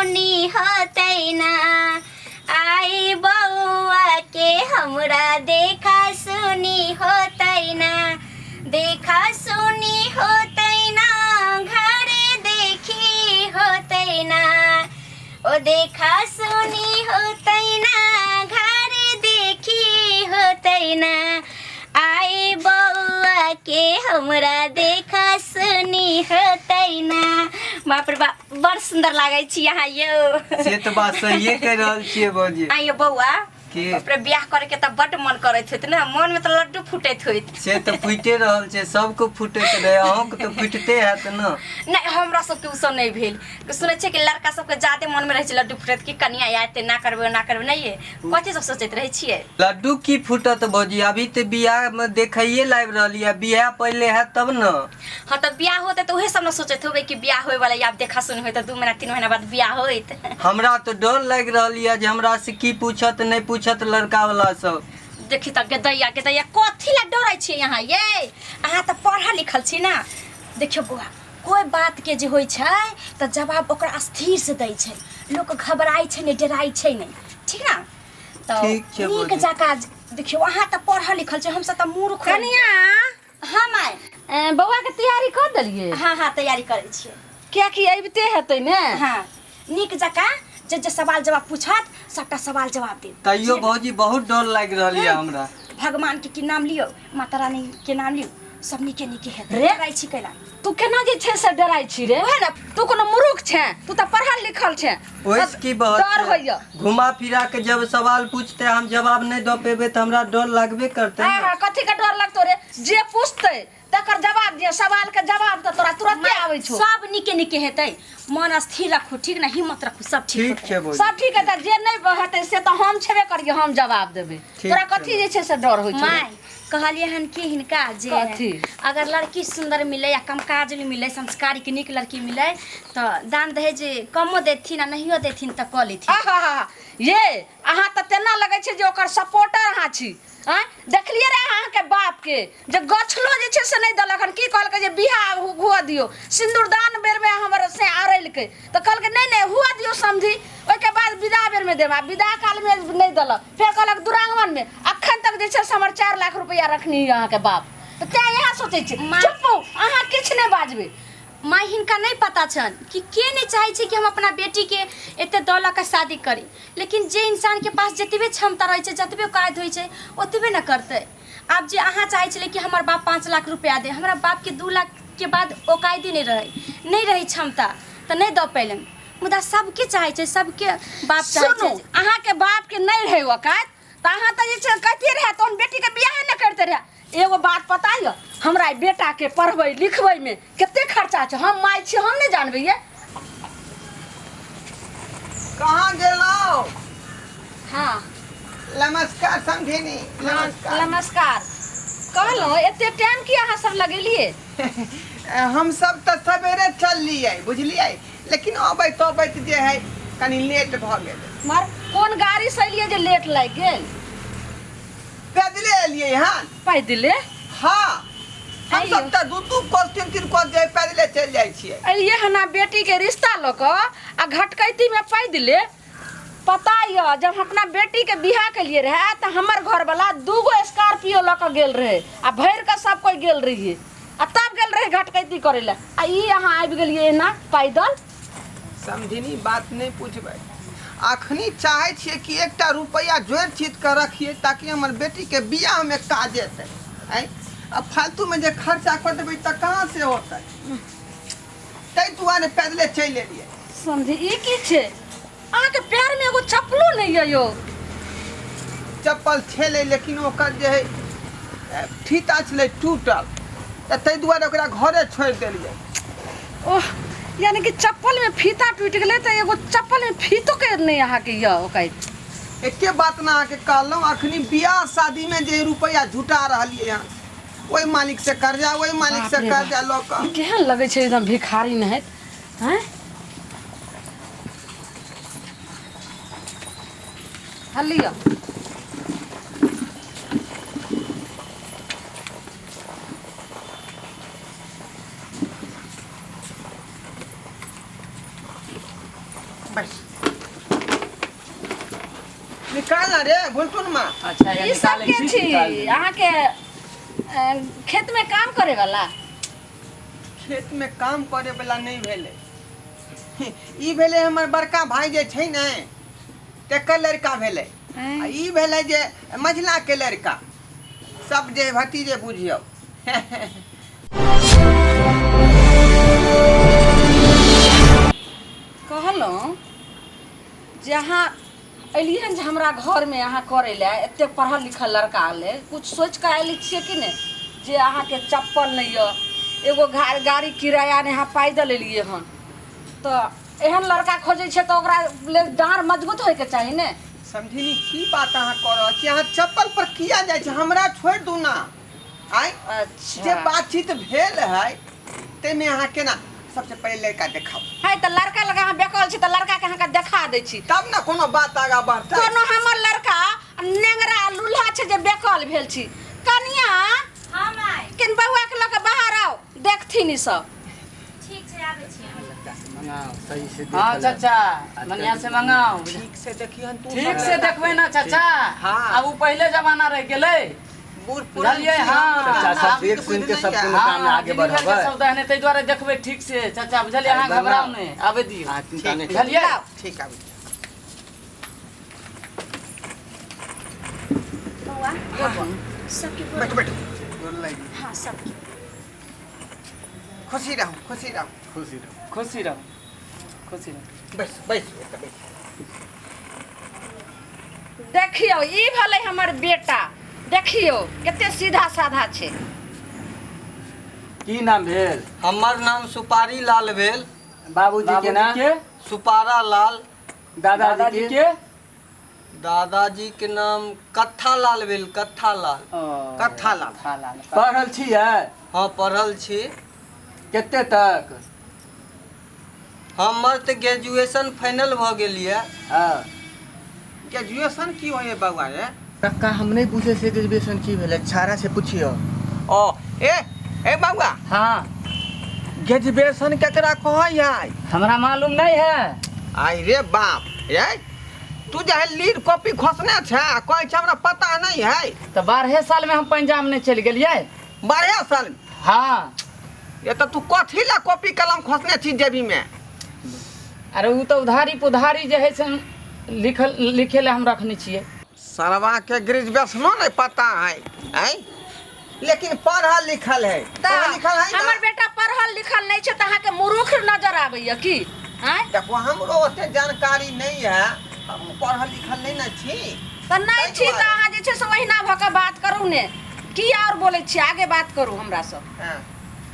सुनी होतै ना। आई बउआ के हमरा देखा सुनी होतै ना। देखा सुनी होतै ना घरे देखी होतै ना। ओ देखा सुनी होतै ना घरे देखी होतै ना। आई बउआ के हमरा देखा सुनी होतै ना। बाप रे बाप बड़ सुंदर लागै छी यहाँ यो। से तो बात सही कह रहल छियै भौजी। आइयो बउआ के बाप रे ब्याह करे के त बड मन करैत होइत ना। मन में तो लड्डू फुटैत होइत। से तो फुटे रहल छै, सबको फुटैत रहे, अहूँ के तो फुटते हैत न। नहीं हमरा सबके उसब नहीं भेल। सुनै छै कि लड़का सबके ज्यादा मन में रहै छै लड्डू फुटैत कि कनिया आते ना करबे ना करबे नहीं है। कथि सब सोचैत रहै छियै? लड्डू की फुटत भौजी, अभी तो बियाह में देखैये लाइब रहली है, बियाह पहले है तब न। हाँ तो बियाह होते तो उहे सब न सोचैत होबे कि बियाह होए वाला या देखा सुन होए तो 2 महीना 3 महीना बाद बियाह होइत। हमरा तो डर लग रहली है जे हमरा से की पूछत नहीं पूछत लड़का वाला सब। देखी त गदैया गदैया कथि ला डरै छी यहाँ ये? अहाँ त पढ़ल लिखल छी ना। देखियो बुआ कोई बात के जे होई छै त जवाब ओकरा स्थिर से दै छै। लोग घबराई छै ने डराई छै नहीं, ठीक ना? तो ठीक छै नीक बौजी। जका देखियो अहाँ त पढ़ल लिखल छै, हम सब त मूर्ख। कनिया हाँ माय बउआ के तैयारी कर देलिए? हाँ हाँ तैयारी करै छियै। क्या कि अबिते हेतै ने? हाँ नीक जका जे सवाल जवाब पूछत सबटा सवाल जवाब दे। तैयो भौजी बहुत डर लग रहली है हमरा। भगवान के नाम लियो, माता रानी के नाम लियो, सब नीके नीके हेतै। रे डराई छी कैला? तू केना जे छै से डराई छी रे? ओहे ना तू कोनो मूर्ख छै, तू त पढ़ल लिखल छै। ओइस की बात डर छै? होइया। घुमा फिरा के जब सवाल पूछते हम जवाब नहीं दे पेबे तो हमरा डर लगबे करते हाँ न। हाँ कथी के डर लगतो रे? जे पूछतै तकर जवाब दिया, सवाल के जवाब त तोरा तुरंते आबै छौ। सब नीके नीके हेतै। मन स्थिर रखू, ठीक ना? हिम्मत रखू, सब ठीक ठीक छै भौजी। सब ठीक है त जे नहीं हेतै से त हम छेबे करिए, हम जवाब देबै। ठीक तोरा छै। कथी जे छै से डर होइ छौ? माय कहलिए हन कि हिनका जे कथी? अगर लड़की सुंदर मिले या कम काजल मिले, संस्कारी के नीक लड़की मिले तो दान दहेज कमो देथिन आ नहियो देथिन त क लेथिन। आहा ये अहाँ त तेना लगै छै जे ओकर सपोर्टर अहाँ छी। हैं देखलिए रे अहाँ के बाप के जे गछलो जे छै से नहीं दलक हन, की कहलकै जे बियाह हुआ दियो, सिंदूरदान बेर में हमर से आरैल के त कहलकै नहीं नहीं हुआ दियो समझी। ओइ के बाद विदा बेर में देबा, विदा काल में नहीं दलक, फिर कहलक दुरांगमन में। अखन तक जे छै से हमर 4 लाख रुपया रखनी अहाँ के बाप। त त्या यहां सोचै छै चुप अहाँ किछ नहीं बाजबे। माय हिनका नहीं पता छन कि के नहीं चाहे छै कि हम अपना बेटी के एते दौलत का शादी करी, लेकिन जे इंसान के पास जतबे क्षमता रहे छै, जतबे कायद होई छै ओतबे न करते। अब जे अहाँ चाहे छले कि हमर बाप 5 लाख रुपया दे, हमरा बाप के 2 लाख के बाद औकायद ही नहीं रही क्षमता त नहीं द पैलन। मुदा सबके चाहे छै, सबके बाप चाहे सुनो छै। अहाँ के बाप के नहीं रहे औकात त अहाँ त जे छै कहते रहे तोन बेटी के बियाह न करते रहे। एगो बात पता है हमरा बेटा के पढ़बै लिखबै में केते खर्चा छै? हम माय छी, हम नहीं जानबै ये। कहाँ गेलौ? हाँ नमस्कार समझेनी। नमस्कार। नमस्कार। कहलो एते टाइम की अहाँ सब लगेलिए? हम सब तो सवेरे चललिए बुझलिए, लेकिन अबैत अबैत जे है कनी लेट भ गेल। मर कौन गाड़ी से अलिए जे लेट लग गेल? पैदले एलिए हन। पैदले? हाँ हम अइयो। सब तो 2-2 कोस 3-3 कोस जे पैदले चल जाय छिए। अलिए हना बेटी के रिश्ता लक आ घटकैती में पैदले। पता है जब हम अपना बेटी के बियाह के लिए रहे तो हमर घर वाला 2 गो स्कॉर्पियो लक गेल रहे आ भर के सब कोई गेल रहिए आ तब गेल रहे घटकैती करे ला। आ ई अहाँ आबि गेलिए ना पैदल। समझिनी बात नहीं पूछबै। अखनी चाहे छिए कि 1टा रुपया जोड़ चीत के रखिए ताकि हमर बेटी के बियाह में काज एतै। अब फालतू में जे खर्चा कर देबै त कहाँ से होतै? तै दुआरे पैदले चल एलिए। समझी ई की छे? अहाँ के पैर में एगो चप्पलो नहीं है यो। चप्पल छेले लेकिन ओकर जे है फीता छले टूटल त तै दुआरे ओकरा घरे छोड़ देलिए। ओह यानी कि चप्पल में फीता टूट गेले तो एगो चप्पल में फीतो के नहीं अहाँ के ये ओकै। एके बात ना के कहलौं, अखनी बियाह शादी में जे रुपया जुटा रहलिए हन ओई मालिक से कर्जा, ओई मालिक से कर्जा ल क केहन लगे छै एकदम भिखारी नहीं हैं? हलिया बस निकाल ना रे घुलटुन में। अच्छा ई सब के छी अहाँ के खेत में काम करे वाला? खेत में काम करे वाला नहीं भेले, ई भेले हमर बड़का भाई जे छै ने तेकर लड़का भेले, आ ई भेले जे मझला के लड़का, सब जे भतीजे बुझियो। कहलहुँ जे अहाँ अलियै हन जे हमरा घर में अहाँ करे ला एते पढ़ल लिखल लड़का ले, कुछ सोच के आयल छियै कि ने जे अहाँ के चप्पल नहीं य, एगो गाड़ी किराया ने अहाँ पैदल एलियै हन, तो एहन लड़का खोजे छे तो ओकरा ले डाँड़ मजबूत होय के चाहिए ने। समझिनी की बात अहाँ कर रहल छी, अहाँ चप्पल पर किया जाय छै, हमरा छोड़ दू ना। आइ अच्छा जे बातचीत भेल है तेमे अहाँ केना सबसे पहले लड़का देखाओ है, तो लड़का लगा अहाँ बेकल छी तो लड़का के अहाँ के देखा दै छी, तब ना कोनो बात आगा बढ़तै। कोनो हमर लड़का नेंगरा लूल्हा छै जे बेकल भेल छी। कनिया हाँ माय किन बउआ के लके बाहर आओ, देखथिन ई सब। ठीक छै आबै छी। मंगाओ सही से हाँ चाचा मनिया से मंगाओ, ठीक से देखियन तू, ठीक से देखबे ना चाचा। हाँ। अब वो पहले जमाना रह गेले, बूढ़ बुझलियै? हाँ। चाचा सब देख सुन के सब कोनो काम में आगे बढ़ाबै। सब दहने तै द्वारे देखबे ठीक से चाचा, बुझलियै? अहाँ घबराओ नहीं, आबे दियो, हां चिंता नहीं बुझलियै? ठीक आबै। बउआ हाँ, सबके बैठ बैठ हाँ सबके खुशी रहो, खुशी रहो, खुशी रहो। खुशी रहो, खुशी रहो। बैस बैस बैस। देखियो ई भले हमर बेटा, देखियो कते सीधा साधा छे। की नाम भेल? हमर नाम सुपारी लाल भेल, बाबूजी के नाम? सुपारा लाल। दादाजी के? दादाजी के नाम कत्था लाल भेल, कत्था लाल। कत्था लाल। पढ़ल छियै? हाँ पढ़ल छी। कते तक? हमर तऽ ग्रेजुएशन फाइनल भऽ गेल यऽ। हाँ। ग्रेजुएशन की होय बउआ रे? कक्का हम नहीं पूछे से ग्रेजुएशन की भेले, छाड़ा से पूछियो। ओ ए बउआ, हाँ ग्रेजुएशन केकरा कहै है? हमरा मालूम नहीं है। आई रे बाप रे, तू जे है लीड कॉपी खोसने छे, कहै छै हमरा पता नहीं है। तो 12 साल में हम पंजाब नहीं चल गेलियै। 12 साल? हाँ। ये तो तू कथी ला कॉपी कलम खोसने छी जेबी में? अरे वो तो उधारी पुधारी जे है से लिखे ला हम रखने छियै। सरवा के ग्रेजुएशनो नहीं पता है, हैं? लेकिन पढ़ल लिखल है, पढ़ल लिखल है ना? हमर बेटा पढ़ल लिखल नहीं छे त अहाँ के मूर्ख नजर आबैया की? हैं? देखो हमरो ओते जानकारी नहीं है, हम पढ़ल लिखल नहीं ना छी। त नहीं छी त अहाँ जे छे से ओहिना भ के बात करू ने, की और बोले छी, आगे बात करू हमरा से। हाँ।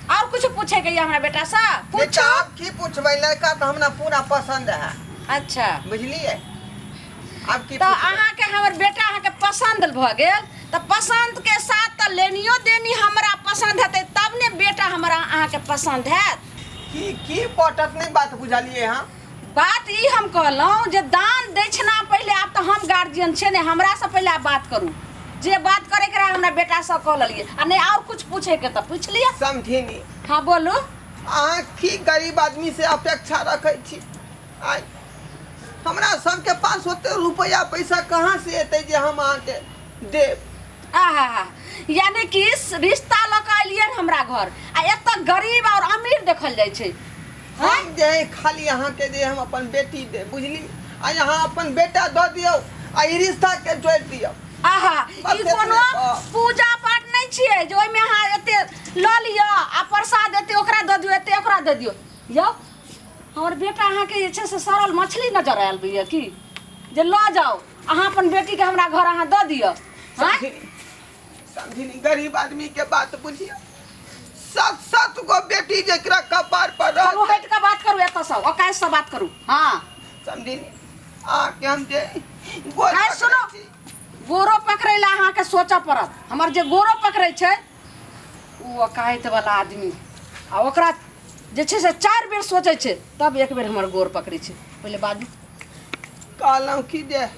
और कुछ पूछे के हमरा बेटा से पूछो। बेटा आप की पूछबै, लड़का तो हमरा पूरा पसंद है, अच्छा बुझलिए? आप की तो पूछबै? अहाँ के हमर बेटा अहाँ के पसंद भ गेल, त पसंद के साथ त लेनियो देनी हमरा पसंद हेतै, तब ने बेटा हमरा अहाँ के पसंद हैत। की पटत नहीं बात बुझलिए? हाँ बात ई हम कहलहुँ जे दान दक्षिणा पहले आप तो हम गार्जियन छे ने, हमरा से पहले आप बात करू, जे बात करे के रहा हमरा बेटा से कह लिये, आ नहीं और कुछ पूछे के तो पूछ लिया। समझिनी हाँ बोलू। अहाँ की गरीब आदमी से अपेक्षा रखै छी? आइ हमरा सबके पास ओते रुपया पैसा कहाँ से एतै जे हम अहाँके देब? आहा, यानी कि रिश्ता लऽ अलियै हमरा घर, आ एतऽ गरीब और अमीर देखल जाइ छै। हम जे है खाली अहाँके जे हम अपन बेटी दे, बुझली? आ यहाँ अपन बेटा दऽ दियौ, आ ई रिश्ता के जोड़ि दियौ। आहा, ई कोनो पूजा पाठ नहीं छियै जे ओइमे अहाँ एते लऽ लिअ आ प्रसाद एते ओकरा दऽ दियौ, एते ओकरा दऽ दियौ। यौ हमर बेटा अहाँ के जे छै से सरल मछली नजर आयल बिया की, जे लऽ जाओ अहाँ अपन बेटी के हमरा घर अहाँ दऽ दियौ। समझिनी गरीब आदमी के बात बुझियो, 7 गो बेटी जेकरा कपार पर चलू रहतै। हट के बात करू, एतऽ से औकात से बात करू। हाँ समझिनी आके हम जे गोर आइ पकड़ै सुनो, छी। गोरो पकड़ै ला अहाँ के सोचऽ पड़त। हमर जे गोरो पकड़ै छै ओ औकात वाला आदमी, आ ओकरा जे छै से 4 बेर सोचै छै तब एक बेर हमर गोर पकड़ै छै। पहिले बाजू। कहलहुँ कि जे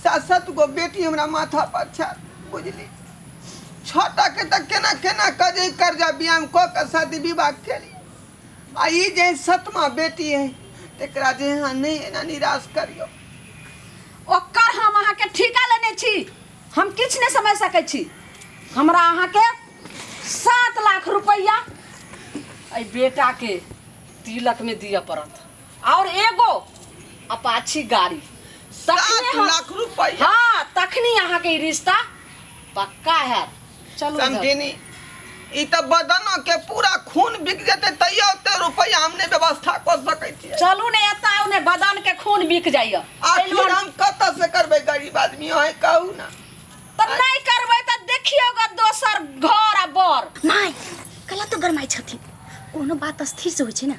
7 गो बेटी हमरा माथा पर छै, बुझली? छोटा के तऽ केना केना कजे कर्जा बियाम कऽ के शादी विवाह केली, आ ई जे 7मा बेटी है एकरा जे यहाँ नहीं एना निराश करियो। ओकर हम अहाँ के ठिका लेने छी, हम किछ नहीं समझ सकै छी। हमरा अहाँ के 7 लाख रुपया आई बेटा के तिलक में दिया पड़त और एगो अपाची गाड़ी। 7 लाख रुपया? हाँ, तखनी अहाँ के रिश्ता पक्का है। चलो समझिनी, ई त बदनो के पूरा खून बिक जते तैयो ते रुपया हमने व्यवस्था कर सकै छियै। चलू ने एता ने बदन के खून बिक जाइए। आखिर हम कत से करबै, गरीब आदमी है, कहू ना। तो नहीं करबै तो देखियोगा दोसर घर आ बर। माय कला तो गरमाई छथिन, कोनो बात स्थिर से होइ छै ना,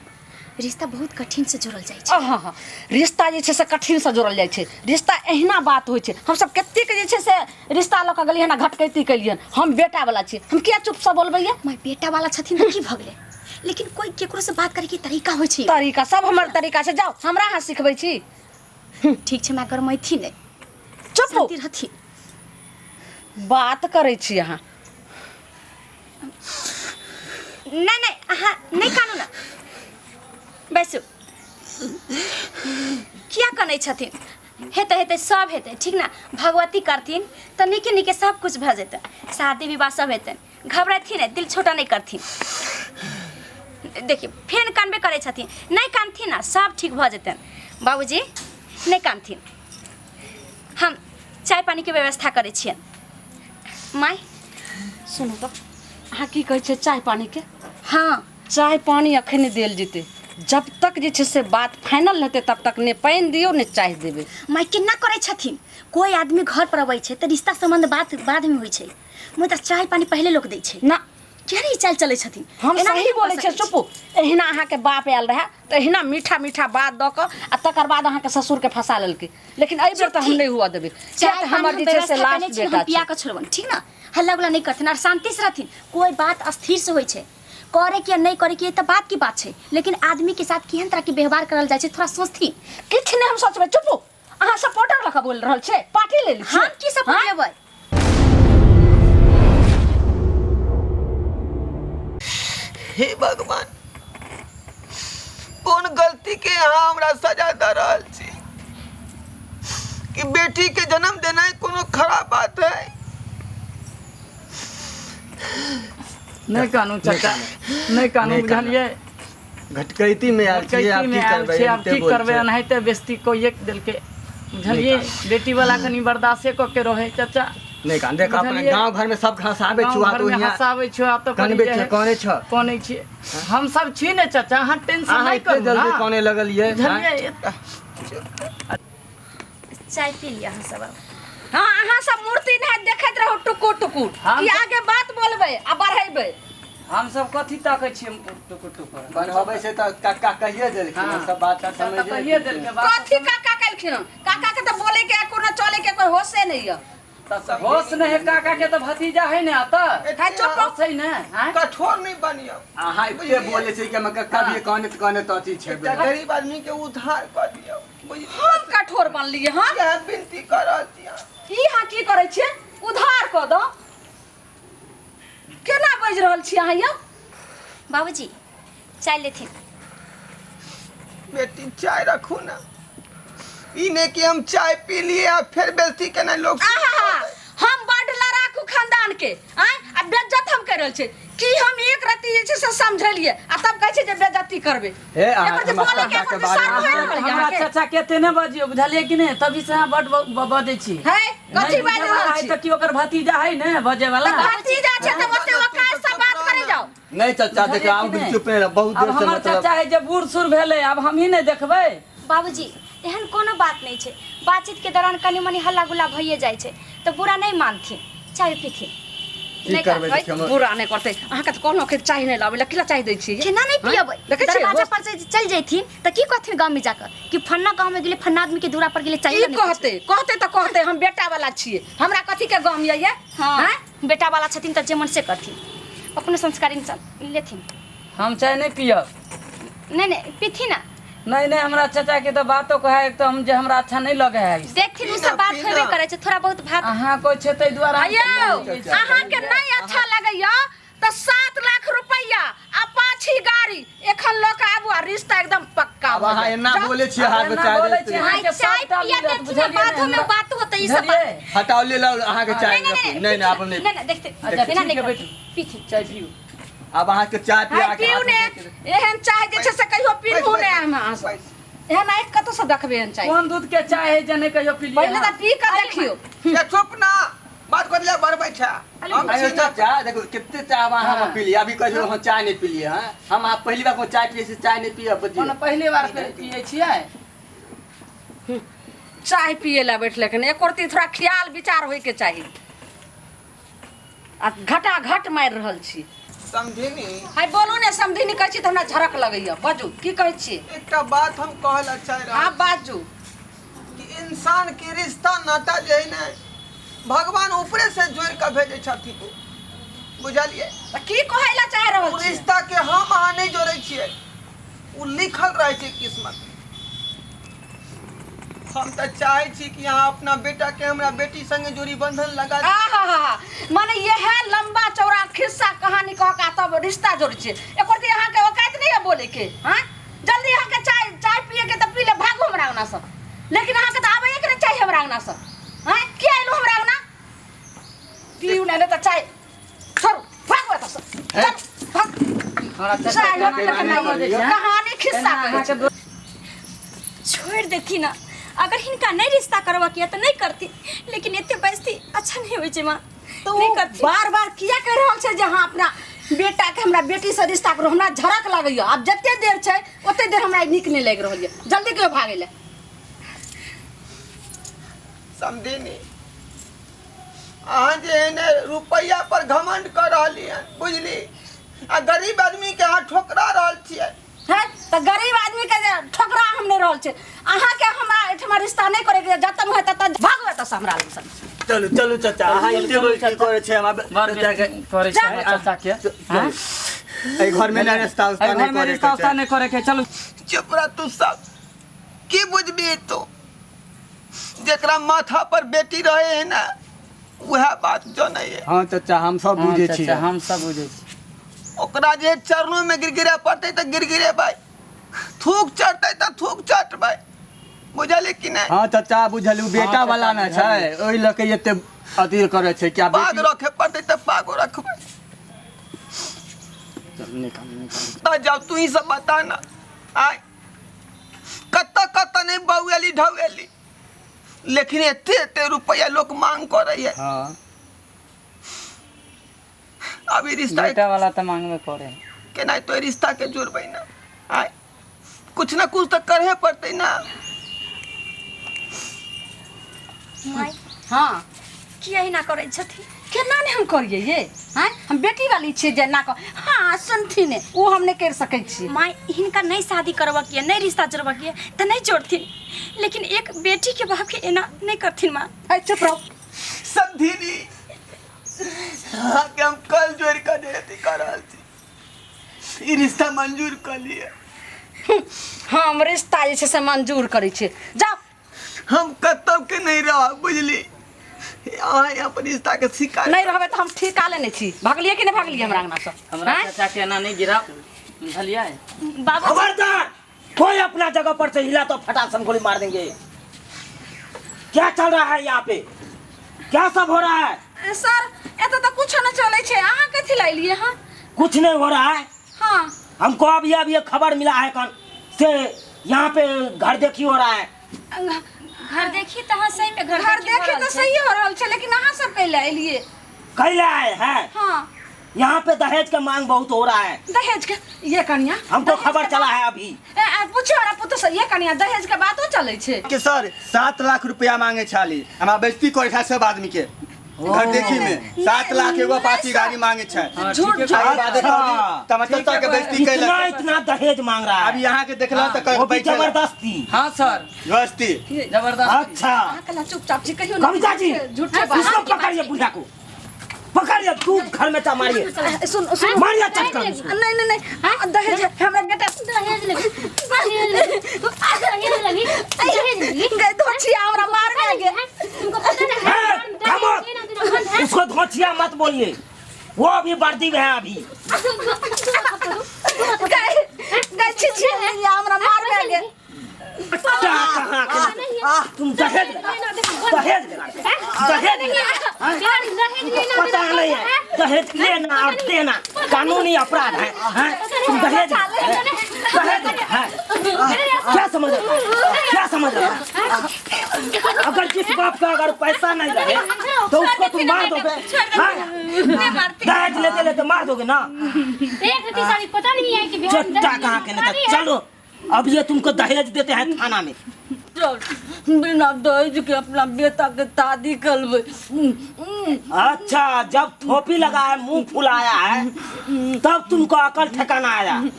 रिश्ता बहुत कठिन से जोड़ल जाइ छै। हाँ, रिश्ता जे छै से कठिन से जोड़ल जाइ छै। रिश्ता एहिना बात होइ छै। हम सब कतेक जे छै से रिश्ता लऽ कऽ गेलियै ना, घटकैती केलियन। हम बेटा वाला छी, हम किया चुप से बोलबै? माय बेटा वाला छथिन त की भ गेलै, लेकिन कोई केकरो से बात करे के तरीका होइ छै। तरीका सब हमर तरीका से जाओ, हमरा अहाँ सिखबै छी। ठीक छै, मैं गरमाइथी नै, चुप हो, शांति रहथी। बात करै छी अहाँ। नहीं नहीं अहाँ नहीं कानू ना, बैसू। किया कनै छथिन? हेतै हेतै सब हेतै, ठीक ना। भगवती करथिन तो नीके नीके सब कुछ भ जेतै, शादी विवाह सब हेतै। घबराथिन नहीं, दिल छोटा नहीं करथिन। देखिए फेन कानबे करे छथिन, नहीं कानथिन ना सब ठीक भ जेतै। बाबूजी नहीं कानथिन, हम चाय पानी के व्यवस्था करे छियन। माय सुनो तो, अहाँ की कहै छै चाय पानी के? हाँ चाय पानी अखन देल जेतै। जब तक जे छै से बात फाइनल हेतै तब तक ने पानि दियौ ने चाय देबै। माय केना करे छथिन? कोई आदमी घर पर अबै छै त रिश्ता संबंध बात बाद में होइ छै, मुदा चाय पानी पहले लोग दै छै ना। केना ई चाल चलै छथिन? हम एना सही नहीं बोले कऽ छै। सकै चुप, एहिना अहाँ के बाप आयल रहे त एहिना मीठा मीठा बात द क आ तकर बाद अहाँ के ससुर के फंसा लेलकै। लेकिन एहि बेर त हम नहीं हुआ देबै। चाय हमर जे छै से लास्ट बेटा हम पिया छै। के छोड़बन, ठीक ना। हल्ला गुल्ला नहीं करथिन और शांति से रहथिन। कोई बात स्थिर से होइ छै, करे के नहीं करे के त बात की बात छै, लेकिन आदमी के साथ केहन तरह के व्यवहार करल जाइ छै थोड़ा सोचथिन। किछ नहीं हम सोचबै। चुप, अहाँ सपोर्टर लखा बोल रहल छै, पार्टी ले ली। हम की सपोर्ट लेबै? हे भगवान, कौन गलती के यहाँ हमरा सजा दे रहल छी कि बेटी के जन्म देना कोनो खराब बात है? नहीं कानू चाचा, नहीं कानू, बुझलिए। घटकैती में आयल छियै, कैती में आयल छै, आब की करबै? एनाहिते बेइज्जती कोई एक देलकै, बुझलिए। बेटी वाला कनी बर्दाश्ते क के रहे चाचा। नहीं कान देख, अपने बुझलिए। गांव घर में सब हंसाबे गाँव छुआ घर तो में यहाँ हंसाबै छौ, आब तो कनबे छै, कोने छ? कोने छी हम सब छी ने चाचा, अहाँ टेंशन अहाँ नहीं इतने करू जल्दी ना, कोने लगल ये? बुझलिए। चाय पी लिया हम सब। हाँ, अहाँ सब मूर्ति नहीं देखैत रहू टुकुर टुकुर हम कि सब- आगे बात बोलबै आ बढ़ेबै। हम सब कथी ताकै छियै टुकुर टुकुर? बनवाबे से तो काका कहिए देलखिन, हाँ। सब बात तो समझे कहिए देलकै बात। कथी काका केलखिन? काका के तो बोले के कोनो चले के कोई होशे नहीं है। होश नहीं है काका के, तो भतीजा है ना आता है चुप। होश है ना, हैं? कठोर नहीं बनियो। अहाँ इतने बोले छै कि हम कभी कोने तो अथी छै। एकटा गरीब आदमी के उद्धार कर दियो, बुझलिए? हम कठोर बनलिए। हाँ, यह विनती कर दिया। ई हाँ की करे छियै? उधार क दो। केना बाजि रहल छी अहाँ ये? बाबूजी चाय लेथिन। बेटी चाय रखू ना, ई ने कि हम चाय पी लिए आ फिर बेइज्जती केना लोग। आहा, हम बड लड़ाकू खानदान के आय आ बेइज्जत हम कर रहल छै कि हम एक रत्ती जे छै से समझलिए आ तब कहै छै जे बेइज्जती करबे। हे, अहाँ एकर जे हमरा बोले के काका एकर के बारे विचार में भए रहल हमरा है चाचा केते ने बजियो, बुझलिए कि नहीं? तभी से अहाँ बड बजै छी। है कथी बाजि रहल छी? तो कि ओकर भतीजा है ने बजे वाला। भतीजा छै त ओते ओकाय से बात करे जाओ। नहीं चाचा देख, आप भी चुप रहे, बहुत अब देर से हमर मतलब चाचा है जे बूढ़ सूढ़ भेले, अब हम ही नहीं देखबै। बाबूजी एहन कोनो बात नहीं छै, बातचीत के दौरान कनी मनी हल्ला गुल्ला भइए जाइ छै तो बुरा नहीं मानथिन, चाय पीथिन। की करबै? देख हम बुरा नहीं करते। अहाँ के त कोनो के चाय नहीं लावे ला, किला चाय दै छी? केना नहीं पियबै? देखै छियै? दरवाजा पर से चल जैथिन त की कहथिन गांव में जाकर कि फन्ना गांव में गेले, फन्ना आदमी के दूरा पर गेले, चाय ई कहते कहते त कहते हम बेटा वाला छिए, हमरा कथी के गम ये? हां हैं? बेटा वाला छथिन त जे मन से करथिन, अपने संस्कारी इंसान लेथिन। हम चाय नहीं पियब। नहीं नहीं पीथी ना, नहीं नहीं, हमरा चाचा के तो बातो कहे तो हम जे हमरा अच्छा नहीं लगे है। देखथिन उ सब बात होबे करे छै, थोड़ा बहुत भात। अहाँ कोई छै तै दुआरे हम आयो, कहै छी। अहाँ के नहीं अच्छा लगैया त 7 लाख रुपया अपाची गाड़ी एखन लोक आबू आ रिश्ता एकदम पक्का अब अब अहाँ एना बोले छियै हाथ में चाय बोले देते छियै। भाई चाय पिया देती ना बातों में बात होता है, ई सब बात हटाओ ले लो अहाँ के चाय नहीं आप नहीं नहीं नहीं देखते अच्छा, बिना ठीक नहीं है करते। बेटी। पीती चाय पियो। अब अहाँ के चाय पिया हाय के पीऊ हाथ ने में देते। एहन चाय जे छै से कहियो पीऊ ने हम एहन आइ कतौ से देखबे एहन चाय कौन दूध के चाय है जने कहियो पी पहिले लिया त पी के देखियो ये चुप ना बात कर लिया बर बैठा हम अरे सीधा चाचा देखो कितने चाय हम पी लिया अभी कहियो हम चाय नहीं पी लिए हैं हम आप पहली बार को चाय पिए से चाय नहीं पिए बच्चे कोनो पहली बार पिए छियै। चाय पिए ला बैठ लेकिन एक रती थोड़ा ख्याल विचार होय के चाहिए आ घटा घट मार रहल छी समझिनी। हाय बोलू ने समझी कहै छी त हमरा झरक लगैया बाजू की कहै छी एकटा बात हम कहला चाह रहा आप बाजू कि इंसान के रिश्ता नाता जे है ना भगवान ऊपरे से जोड़ के भेजे छथिन, बुझलिए। त की कहै ला चाह रहल उ छी रिश्ता के हम अहाँ नहीं जोड़े छिए, उ लिखल रहे छै किस्मत। हम तो चाहे छी कि यहाँ अपना बेटा के हमरा बेटी संगे जोड़ी बंधन लगा दी। आहा माने यह लंबा चौड़ा खिस्सा कहानी कह के तब रिश्ता जोड़ छी एक रती अहाँ के औकात नहीं है बोले के हां जल्दी अहाँ के चाय पिए के त पी ले भागो हमरा अंगना से लेकिन अहाँ के त आबे के नहीं चाहिए हमरा अंगना से हां की आइलो हमरा अंगना पीऊ ने त चाय छोड़ भागो त से भाग थोड़ा चाय कहानी खिस्सा कहै छै छोड़ देती ना, अगर हिनका नहीं रिश्ता करवा किया तो नहीं करती, लेकिन इतने बेइज्जती अच्छा नहीं होई छै मां, तो नहीं करती। बार बार किया कह रहल छै जे हाँ अपना बेटा के हमरा बेटी से रिश्ता करो हमरा झरक लगैया अब जते देर छै ओते देर हमरा नीक नहीं लग रहल है जल्दी क्यों भागे ले समझिनी। अहाँ जे है ने रुपया पर घमंड कर रहली है, बुझली। आ गरीब आदमी के हाथ ठोकरा रहल छिए। है तो गरीब आदमी के ठोकरा हम नहीं रहल छै अहाँ के हमरा एठमा रिश्ता नहीं करे के जतम है तत भागवे त हमरा लग से चलू चलू चाचा अहाँ एते बोल की करे छै हम बार बेटा के करे छै चाचा के हां ए घर में ना रिश्ता उस्ता घर नहीं में करे रिश्ता उस्ता नहीं करे के चलो चुप रह तू सब, की बुझबी तो जेकरा माथा पर बेटी रहे है ना वह बात जनै है। हां चाचा हम सब बुझे छी चाचा हम सब बुझे छी। ओकरा जे चरणों में गिरगिरे पड़ते तो गिरगिरे भाई, थूक चढ़ते तो थूक चढ़ भाई, बुझली कि नहीं। हां चाचा बुझलू बेटा हाँ, वाला ना चाचा, छै ओइ ल के एते अथी करे छै क्या पाग बेटी रखे पड़ते तो पागो रखबै। निकाल जाओ तू ही सब बता ना, आय कत्ता नहीं बउएली ढउएली, लेकिन एते रुपया लोग मांग कर रही है। हां अभी रिश्ता बेटा वाला तो मांगवे करे के नहीं तो रिश्ता के जोड़बै ना, आय कुछ ना कुछ तो करे पड़ते ना। माई हां किया ही ना करे छथि, केना ने हम करिए ये हैं हम बेटी वाली छी जे ना कर हां सुनथी ने वो हम नहीं कर सकै छी माई हिनका नहीं शादी करवा किया, नहीं रिश्ता जोड़वा किया तो नहीं जोड़थिन, लेकिन एक बेटी के बाप के एना नहीं करथिन मां। है चुप रहो समझिनी। हाँ के हम कल जोड़ कर देती कर रहल छी, ई रिश्ता मंजूर कर लिए। हम रिश्ता जे छै से मंजूर करै छी जाओ हम कतौ के नहीं रह, बुझली। अहाँ अपन रिश्ता के शिकार नहीं रहबे तो हम ठिका लेने छी भागलिए कि नहीं भागलिए हमरा अंगना से हमरा हैं? चाचा के ना नहीं गिरा बुझलिए। बाबू खबरदार कोई अपना जगह पर से हिला तो फटाक से हम गोली मार देंगे। क्या चल रहा है यहाँ पे, क्या सब हो रहा है? सर एत तो कुछ न चले छे अहाँ कथि लाई लिए हां कुछ नहीं हो रहा है। हां हमको अभी खबर मिला है कौन से यहाँ पे घर देखी हो रहा है। घर देखी तो हाँ सही में घर देखे तो सही हो रहल छे लेकिन अहाँ सब कैले एलिए कैला है हां यहाँ पे दहेज का मांग बहुत हो रहा है। दहेज के ये कन्या हमको खबर चला है अभी। पूछो ना पुतो से ये कन्या दहेज के बातो चले छे के सर 7 लाख रुपया मांगे छाली हमरा बेइज्जती करे था सब आदमी के घर देखी में 7 लाख एगो पार्टी गाड़ी मांगे छै झूठ झूठ टमाटर के बेइज्जती कैला इतना दहेज मांग रहा अब है, यहाँ के देखला तो वो भी जबरदस्ती। हां सर जबरदस्ती जबरदस्त अच्छा कला चुपचाप जी कहियो कविता जी झूठे इसको पकड़िए, बुढ़ा को पकड़िए, तू घर में चा मारिए, सुन सुन मारिए चटका। नहीं नहीं हां दहेज हमरा बेटा दहेज लगी दहेज लगी गए धोछी हमरा मार गए तुमको पता नहीं है उसको धोचिया मत बोलिए, वो अभी वर्दी में है अभी। गए छी छी हमरा मार गए दहेज दहेज पता नहीं है दहेज लेना और देना कानूनी अपराध है तुम दहेज दहेज है क्या समझ रहा है क्या समझ रहा है अगर जिस बाप का अगर पैसा नहीं रहे तो उसको तुम मार दोगे दहेज लेते लेते मार दोगे ना पता नहीं है कि चट्टा कहाँ के नहीं चलो अब ये तुमको दहेज देते हैं थाना में बिना दहेज के अपना बेटा के शादी करबे। अच्छा जब थोपी लगा है मुंह फुलाया है तब तुमको अकल ठिकाना आया हैं?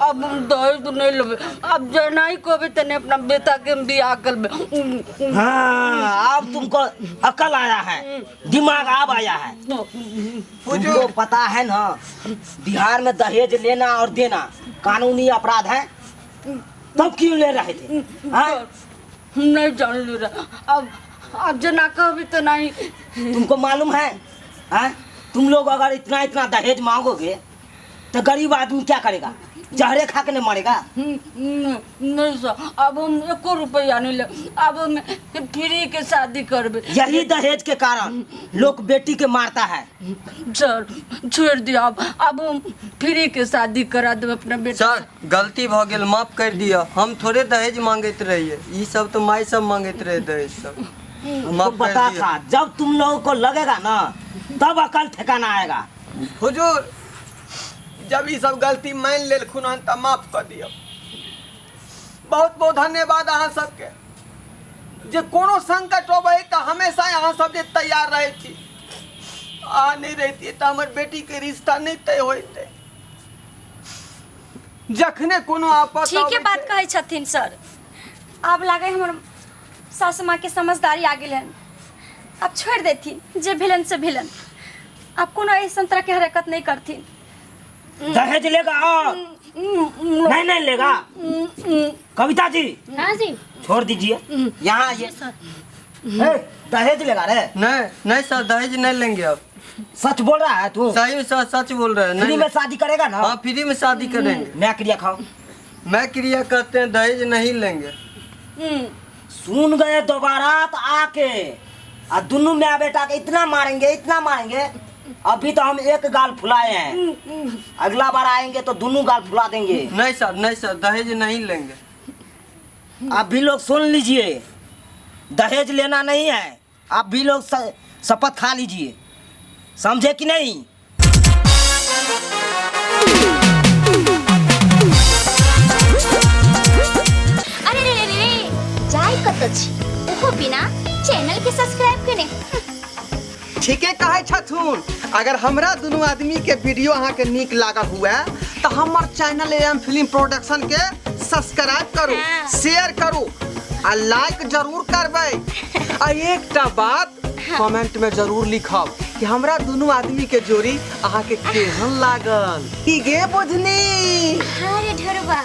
अब हम दहेज तो नहीं लेबे अब जना ही कहबे तने अपना बेटा के बियाह करबे। हाँ अब तुमको अकल आया है दिमाग अब आया है तुमको पता है ना बिहार में दहेज लेना और देना कानूनी अपराध है तब क्यों ले रहे थे नहीं जान ले रहा अब जना कहबे तो नहीं। तुमको मालूम है तुम लोग अगर इतना इतना दहेज मांगोगे तो गरीब आदमी क्या करेगा जहरे खा के नहीं मरेगा। नहीं सर अब हम 1 रुपया नहीं ले अब हम फ्री के शादी करबे। यही दहेज के कारण लोग बेटी के मारता है। सर छोड़ दिया अब हम फ्री के शादी करा देब अपना बेटा। सर गलती भ गेल माफ कर दिया हम थोड़े दहेज मांगत रहिए ई सब तो माई सब मांगत रहे दहेज सब तो पता था जब तुम लोगों को लगेगा ना तब अकल ठिकाना आएगा। हुजूर जब ये सब गलती मान लेलखुन हन त माफ कर दियो। बहुत बहुत धन्यवाद अहाँ सबके जे कोनो संकट होबे त हमेशा अहाँ सब जे तैयार रहे छी आ नहीं रहती त हमर बेटी के रिश्ता नहीं तय होते जखने कोनो आपत ठीक है बात कहे छथिन सर अब लागे हमर सास माँ के समझदारी आ गेल हन अब छोड़ देती जे भिलन से भिलन अब कोनो ऐसा तरह के हरकत नहीं करती। दहेज लेगा नहीं लेगा कविता जी हाँ जी छोड़ दीजिए यहाँ आइए दहेज लेगा रे नहीं सर दहेज नहीं लेंगे अब सच बोल रहा है तू सही में सर सच बोल रहे हैं फ्री में शादी करेगा ना हाँ फ्री में शादी करेंगे मैं क्रिया खाओ मैं क्रिया करते हैं दहेज नहीं लेंगे। सुन गए दोबारा तो आके और दोनों माँ बेटा के इतना मारेंगे अभी तो हम एक गाल फुलाए हैं अगला बार आएंगे तो दोनों गाल फुला देंगे। नहीं सर दहेज नहीं लेंगे। आप भी लोग सुन लीजिए दहेज लेना नहीं है आप भी लोग शपथ खा लीजिए समझे कि नहीं। अरे रे रे रे जाय कत छी ओहो बिना चैनल के सब्सक्राइब करें। ठीके कहे छथुन अगर हमरा दोनों आदमी के वीडियो अहाँ के नीक लागल हुआ तो हमार चैनल एम फिल्म प्रोडक्शन के सब्सक्राइब करू शेयर करू आ लाइक जरूर करबै आ एकटा बात कमेंट में जरूर लिखब कि हमरा दोनों आदमी के जोड़ी अहाँ के केहन लागल की गे बुझनी। अरे ढरबा